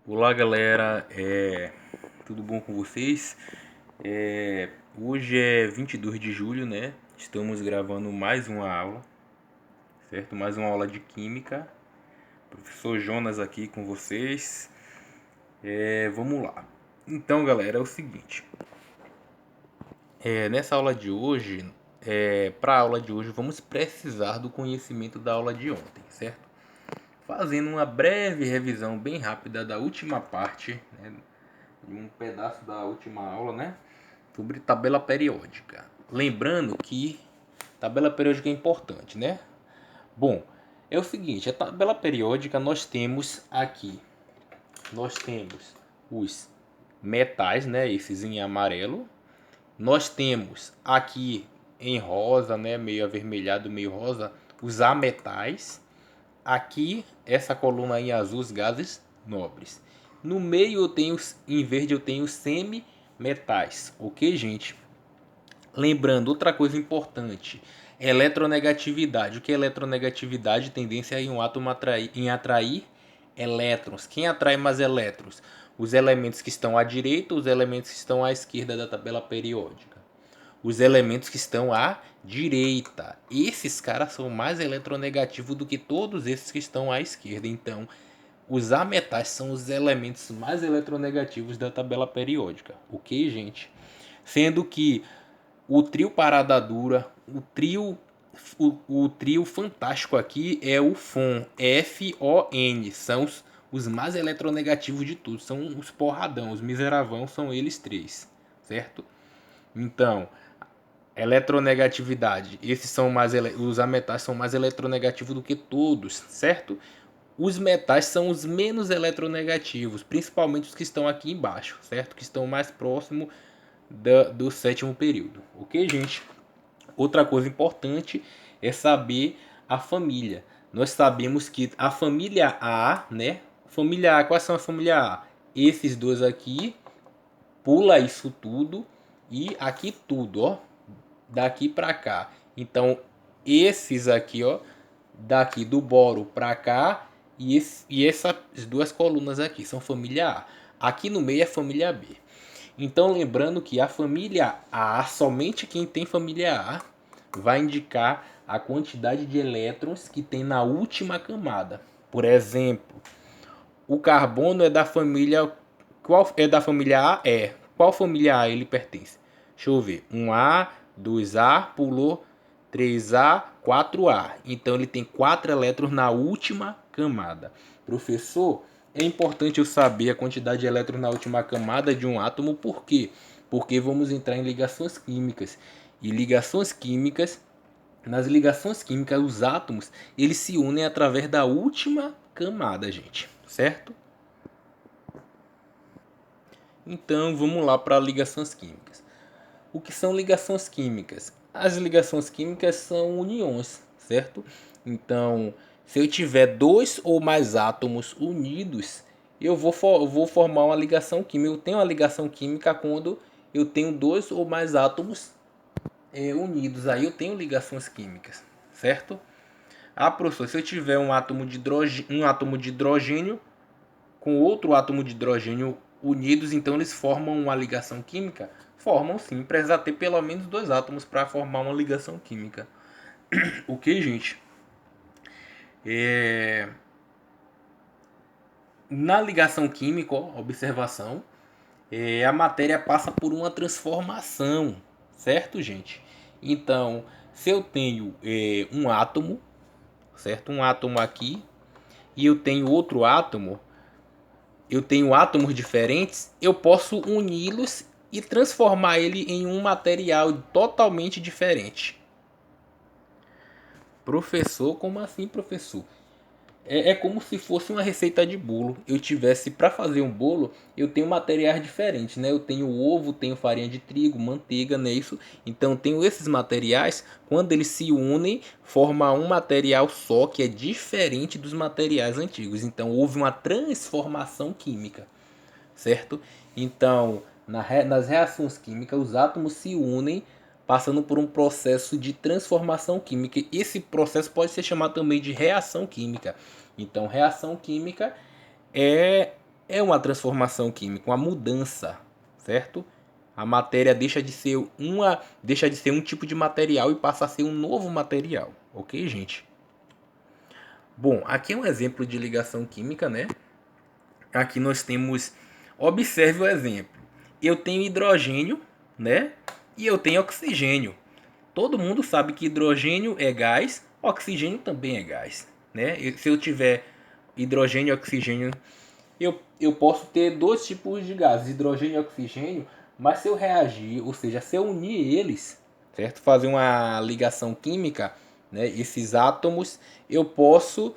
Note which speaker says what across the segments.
Speaker 1: Olá galera, tudo bom com vocês? Hoje é 22 de julho, né? Estamos gravando mais uma aula, certo? Mais uma aula de Química. Professor Jonas aqui com vocês. Vamos lá. Então galera, é o seguinte. Nessa aula de hoje, para a aula de hoje, vamos precisar do conhecimento da aula de ontem, certo? Fazendo uma breve revisão bem rápida da última parte, né? De um pedaço da última aula, né? Sobre tabela periódica. Lembrando que tabela periódica é importante, né? Bom, é o seguinte, a tabela periódica nós temos os metais, né? Esses em amarelo. Nós temos aqui em rosa, né? Meio avermelhado, meio rosa, os ametais. Aqui, essa coluna em azul, os gases nobres. No meio eu tenho, em verde eu tenho semi-metais, ok, gente? Lembrando, outra coisa importante, eletronegatividade. O que é eletronegatividade? Tendência em um átomo em atrair elétrons. Quem atrai mais elétrons? Os elementos que estão à direita, os elementos que estão à esquerda da tabela periódica. Os elementos que estão à direita. Esses caras são mais eletronegativos do que todos esses que estão à esquerda. Então, os ametais são os elementos mais eletronegativos da tabela periódica. Ok, gente? Sendo que o trio parada dura, o trio fantástico aqui é o FON, F-O-N. São os mais eletronegativos de tudo. São os porradão, os miseravão, são eles três. Certo? Então, eletronegatividade. Esses são mais os ametais são mais eletronegativos do que todos, certo? Os metais são os menos eletronegativos, principalmente os que estão aqui embaixo, certo? Que estão mais próximo do sétimo período, ok, gente? Outra coisa importante é saber a família. Nós sabemos que a família A, né? Família A, quais são a família A? Esses dois aqui, pula isso tudo e aqui tudo, ó, daqui para cá. Então, esses aqui, ó, daqui do boro para cá e essas duas colunas aqui são família A. Aqui no meio é família B. Então, lembrando que a família A, somente quem tem família A, vai indicar a quantidade de elétrons que tem na última camada. Por exemplo, o carbono é da família. Qual é da família A? É. Qual família A ele pertence? Deixa eu ver. 1A, 2A, pulou 3A, 4A. Então ele tem 4 elétrons na última camada. Professor, é importante eu saber a quantidade de elétrons na última camada de um átomo. Por quê? Porque vamos entrar em ligações químicas. E ligações químicas, nas ligações químicas, os átomos, eles se unem através da última camada, gente. Certo? Então, vamos lá para ligações químicas. O que são ligações químicas? As ligações químicas são uniões, certo? Então, se eu tiver dois ou mais átomos unidos, eu vou formar uma ligação química. Eu tenho uma ligação química quando eu tenho dois ou mais átomos unidos. Aí eu tenho ligações químicas, certo? Ah, professor, se eu tiver um átomo de hidrogênio com outro átomo de hidrogênio unidos, então eles formam uma ligação química? Formam sim, precisa ter pelo menos dois átomos para formar uma ligação química. Ok, gente? Na ligação química, ó, observação, a matéria passa por uma transformação, certo, gente? Então, se eu tenho um átomo, certo? Um átomo aqui, e eu tenho outro átomo, eu tenho átomos diferentes, eu posso uni-los e transformar ele em um material totalmente diferente. Professor, como assim, professor? É como se fosse uma receita de bolo. Eu tivesse para fazer um bolo, eu tenho materiais diferentes, né? Eu tenho ovo, tenho farinha de trigo, manteiga, né? Isso. Então tenho esses materiais, quando eles se unem, forma um material só que é diferente dos materiais antigos. Então houve uma transformação química, certo? Então, nas reações químicas, os átomos se unem passando por um processo de transformação química. Esse processo pode ser chamado também de reação química. Então, reação química é É uma transformação química, uma mudança, certo? A matéria deixa de ser um tipo de material e passa a ser um novo material, ok, gente? Bom, aqui é um exemplo de ligação química, né? Aqui nós temos, observe o exemplo. Eu tenho hidrogênio, né? E eu tenho oxigênio. Todo mundo sabe que hidrogênio é gás, oxigênio também é gás, né? Se eu tiver hidrogênio e oxigênio, eu posso ter dois tipos de gases, hidrogênio e oxigênio, mas se eu reagir, ou seja, se eu unir eles, certo? Fazer uma ligação química, né? Esses átomos, eu posso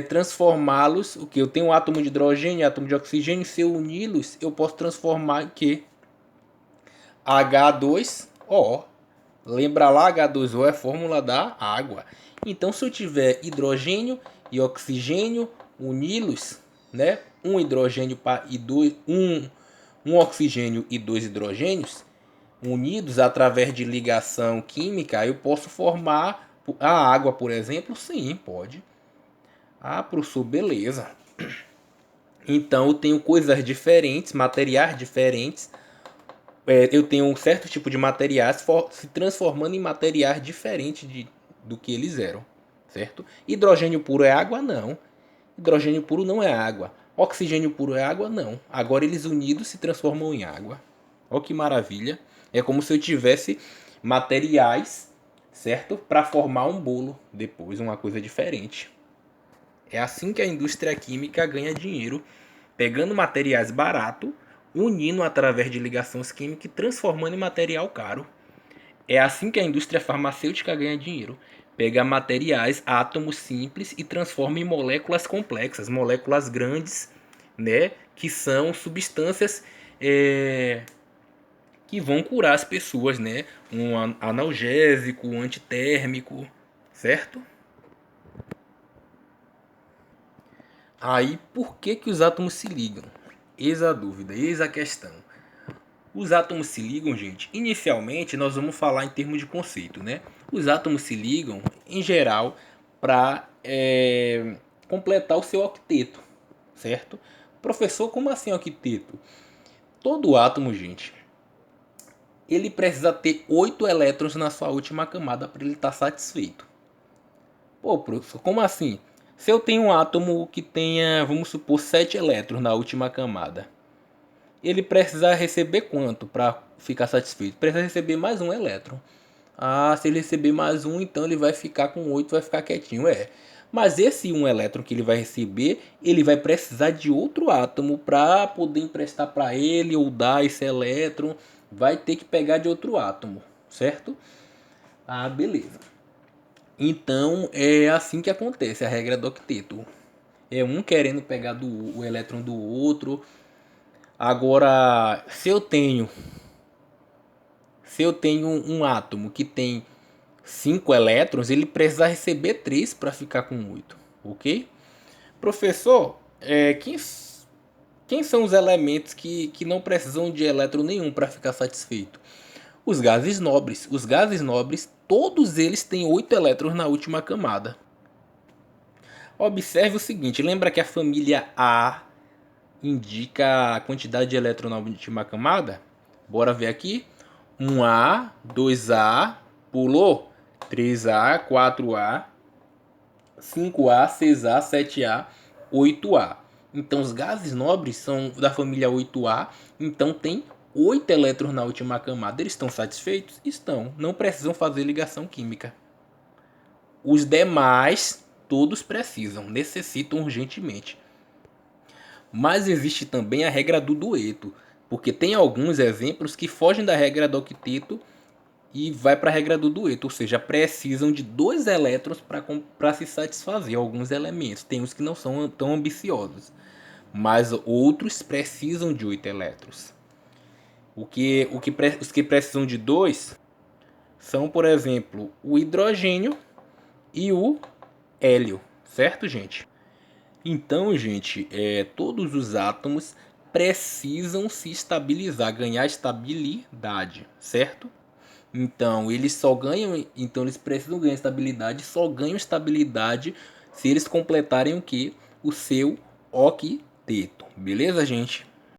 Speaker 1: transformá-los, o que? Eu tenho um átomo de hidrogênio e átomo de oxigênio, se eu uni-los, eu posso transformar em que? H2O. Lembra lá, H2O é a fórmula da água. Então, se eu tiver hidrogênio e oxigênio, uni-los, né? Um hidrogênio e um oxigênio e dois hidrogênios, unidos através de ligação química, eu posso formar a água, por exemplo? Sim, pode. Ah, professor, beleza. Então, eu tenho coisas diferentes, materiais diferentes. Eu tenho um certo tipo de materiais se transformando em materiais diferentes do que eles eram, certo? Hidrogênio puro é água? Não. Hidrogênio puro não é água. Oxigênio puro é água? Não. Agora eles unidos se transformam em água. Olha que maravilha. É como se eu tivesse materiais, certo? Para formar um bolo depois, uma coisa diferente. É assim que a indústria química ganha dinheiro, pegando materiais baratos, unindo através de ligações químicas e transformando em material caro. É assim que a indústria farmacêutica ganha dinheiro. Pega materiais, átomos simples e transforma em moléculas complexas, moléculas grandes, né, que são substâncias que vão curar as pessoas, né? Um analgésico, um antitérmico, certo? Aí, por que que os átomos se ligam? Eis a dúvida, eis a questão. Os átomos se ligam, gente. Inicialmente, nós vamos falar em termos de conceito, né? Os átomos se ligam, em geral, para completar o seu octeto, certo? Professor, como assim octeto? Todo átomo, gente, ele precisa ter 8 elétrons na sua última camada para ele estar satisfeito. Pô, professor, como assim? Se eu tenho um átomo que tenha, vamos supor, 7 elétrons na última camada, ele precisa receber quanto para ficar satisfeito? Precisa receber mais um elétron. Ah, se ele receber mais um, então ele vai ficar com 8, vai ficar quietinho. Mas esse um elétron que ele vai receber, ele vai precisar de outro átomo para poder emprestar para ele ou dar esse elétron. Vai ter que pegar de outro átomo, certo? Ah, beleza. Então é assim que acontece a regra do octeto. É um querendo pegar o elétron do outro. Agora, se eu tenho um átomo que tem 5 elétrons, ele precisa receber 3 para ficar com 8, ok? Professor, quem são os elementos que não precisam de elétron nenhum para ficar satisfeito? Os gases nobres. Os gases nobres, todos eles têm 8 elétrons na última camada. Observe o seguinte, lembra que a família A indica a quantidade de elétrons na última camada? Bora ver aqui. 1A, 2A, pulou. 3A, 4A, 5A, 6A, 7A, 8A. Então os gases nobres são da família 8A, então tem 8 elétrons na última camada. Eles estão satisfeitos? Estão. Não precisam fazer ligação química. Os demais, todos precisam, necessitam urgentemente. Mas existe também a regra do dueto, porque tem alguns exemplos que fogem da regra do octeto e vai para a regra do dueto, ou seja, precisam de 2 elétrons para se satisfazer alguns elementos. Tem uns que não são tão ambiciosos, mas outros precisam de 8 elétrons. Os que precisam de 2 são, por exemplo, o hidrogênio e o hélio, certo, gente? Então, gente, todos os átomos precisam se estabilizar, ganhar estabilidade, certo? Então eles precisam ganhar estabilidade, só ganham estabilidade se eles completarem o que? O seu octeto. Beleza, gente?